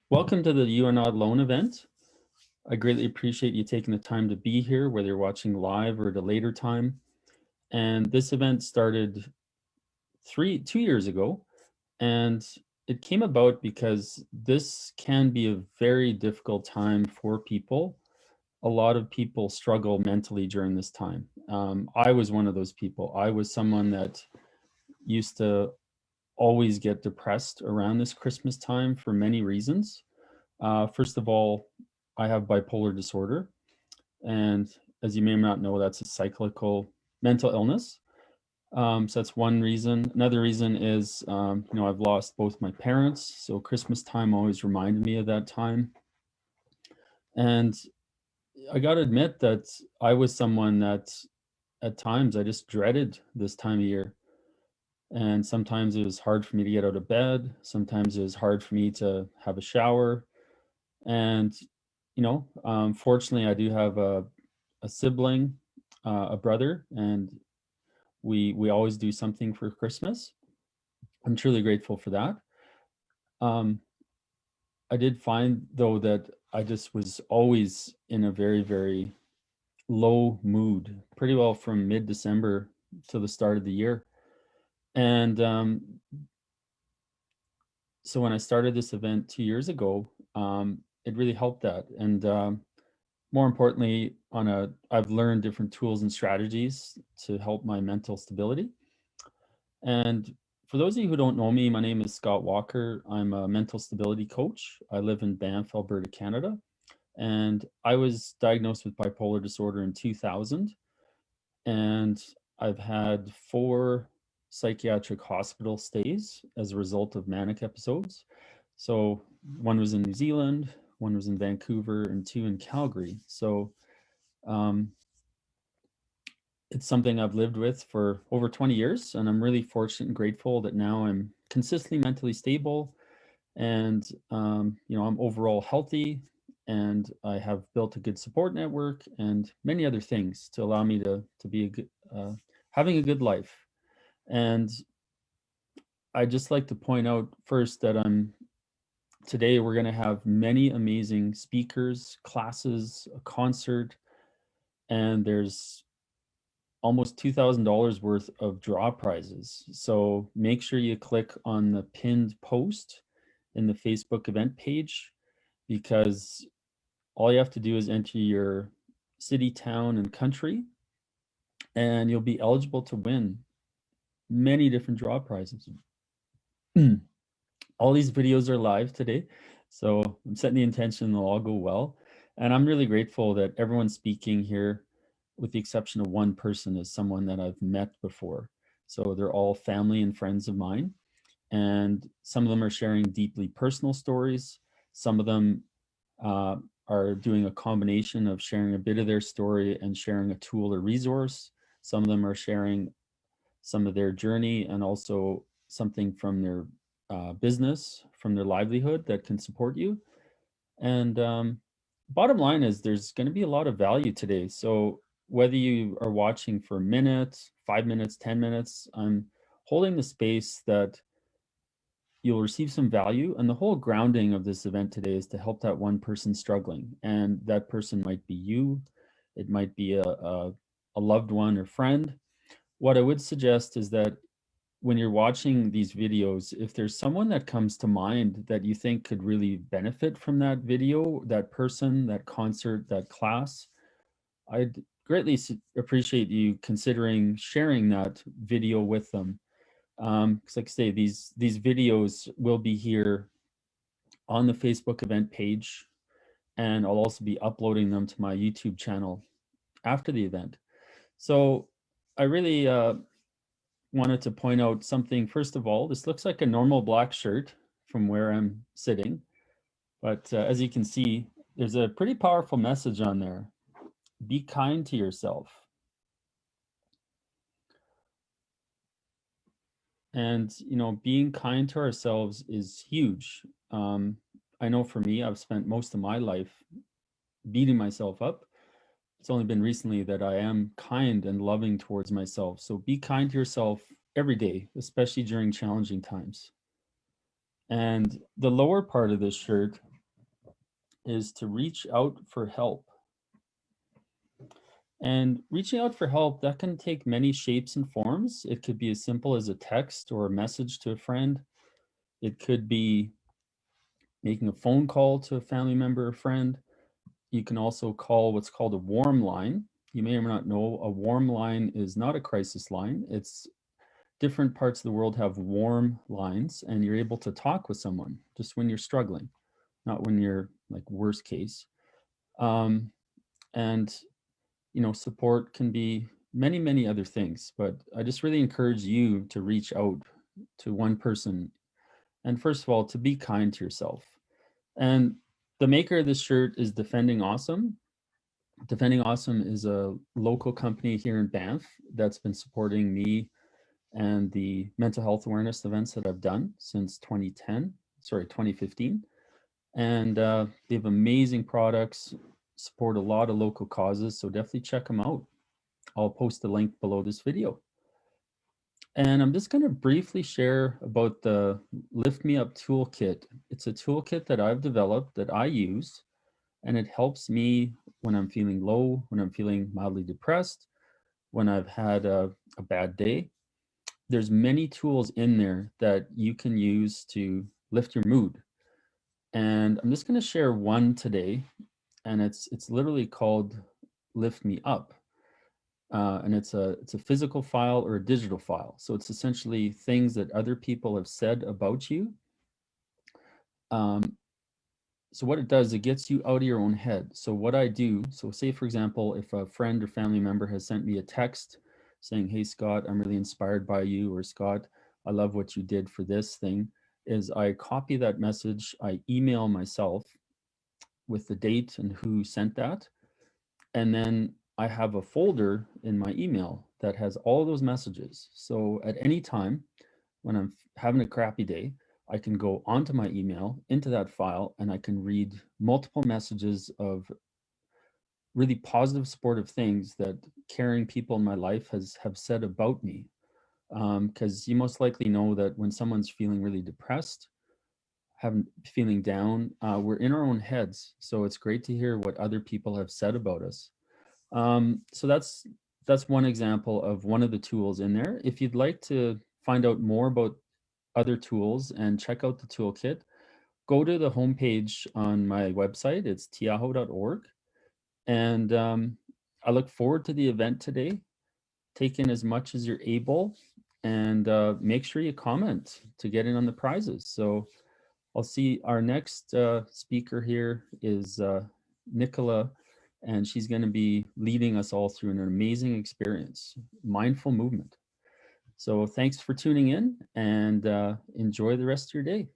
Welcome to the You Are Not Alone event. I greatly appreciate you taking the time to be here, whether you're watching live or at a later time. And this event started 2 years ago, and it came about because this can be a very difficult time for people. A lot of people struggle mentally during this time. I was one of those people. I was someone that used to always get depressed around this Christmas time for many reasons. First of all, I have bipolar disorder. And as you may not know, that's a cyclical mental illness. So that's one reason. Another reason is, I've lost both my parents. So Christmas time always reminded me of that time. And I got to admit that I was someone that at times I just dreaded this time of year. And sometimes it was hard for me to get out of bed. Sometimes it was hard for me to have a shower. And, fortunately, I do have a sibling, a brother, and we always do something for Christmas. I'm truly grateful for that. I did find though that I just was always in a very, very low mood, pretty well from mid-December to the start of the year. And so when I started this event 2 years ago, it really helped that. And more importantly, I've learned different tools and strategies to help my mental stability. And for those of you who don't know me, my name is Scott Walker. I'm a mental stability coach. I live in Banff, Alberta, Canada. And I was diagnosed with bipolar disorder in 2000. And I've had 4 psychiatric hospital stays as a result of manic episodes. So one was in New Zealand, one was in Vancouver, and 2 in Calgary. So it's something I've lived with for over 20 years, and I'm really fortunate and grateful that now I'm consistently mentally stable, and I'm overall healthy, and I have built a good support network and many other things to allow me to be a good, having a good life. And I just like to point out first that today we're going to have many amazing speakers, classes, a concert, and there's almost $2,000 worth of draw prizes. So make sure you click on the pinned post in the Facebook event page, because all you have to do is enter your city, town, and country, and you'll be eligible to win many different draw prizes. All these videos are live today, so I'm setting the intention they'll all go well. And I'm really grateful that everyone speaking here, with the exception of one person, is someone that I've met before. So they're all family and friends of mine. And some of them are sharing deeply personal stories. Some of them are doing a combination of sharing a bit of their story and sharing a tool or resource. Some of them are sharing some of their journey and also something from their business, from their livelihood that can support you. And bottom line is there's going to be a lot of value today. So whether you are watching for a minute, 5 minutes, 10 minutes, I'm holding the space that you'll receive some value. And the whole grounding of this event today is to help that one person struggling. And that person might be you. It might be a loved one or friend. What I would suggest is that when you're watching these videos, if there's someone that comes to mind that you think could really benefit from that video, that person, that concert, that class, I'd greatly appreciate you considering sharing that video with them. Because like I say, these videos will be here on the Facebook event page, and I'll also be uploading them to my YouTube channel after the event. So I really wanted to point out something. First of all, this looks like a normal black shirt from where I'm sitting, but as you can see, there's a pretty powerful message on there. Be kind to yourself. And, being kind to ourselves is huge. I know for me, I've spent most of my life beating myself up. It's only been recently that I am kind and loving towards myself. So be kind to yourself every day, especially during challenging times. And the lower part of this shirt is to reach out for help. And reaching out for help, that can take many shapes and forms. It could be as simple as a text or a message to a friend. It could be making a phone call to a family member or friend. You can also call what's called a warm line. You may or may not know a warm line is not a crisis line. It's different parts of the world have warm lines, and you're able to talk with someone just when you're struggling, not when you're like worst case. Um, and support can be many, many other things, but I just really encourage you to reach out to one person. And first of all, to be kind to yourself. And the maker of this shirt is Defending Awesome. Defending Awesome is a local company here in Banff that's been supporting me and the mental health awareness events that I've done since 2015. And they have amazing products, support a lot of local causes, so definitely check them out. I'll post the link below this video. And I'm just going to briefly share about the Lift Me Up Toolkit. It's a toolkit that I've developed that I use, and it helps me when I'm feeling low, when I'm feeling mildly depressed, when I've had a bad day. There's many tools in there that you can use to lift your mood. And I'm just going to share one today, and it's literally called Lift Me Up. And it's a physical file or a digital file. So it's essentially things that other people have said about you. So what it does, it gets you out of your own head. So what I do, so say for example, if a friend or family member has sent me a text saying, "Hey Scott, I'm really inspired by you," or "Scott, I love what you did for this thing," is I copy that message, I email myself with the date and who sent that, and then I have a folder in my email that has all those messages. So at any time when I'm having a crappy day, I can go onto my email, into that file, and I can read multiple messages of really positive, supportive things that caring people in my life have said about me. Because you most likely know that when someone's feeling really depressed, feeling down, we're in our own heads. So it's great to hear what other people have said about us. So that's one example of one of the tools in there. If you'd like to find out more about other tools and check out the toolkit, go to the homepage on my website. It's tiaho.org. And I look forward to the event today. Take in as much as you're able, and make sure you comment to get in on the prizes. So I'll see our next speaker here is Nicola, and she's going to be leading us all through an amazing experience, mindful movement. So thanks for tuning in, and enjoy the rest of your day.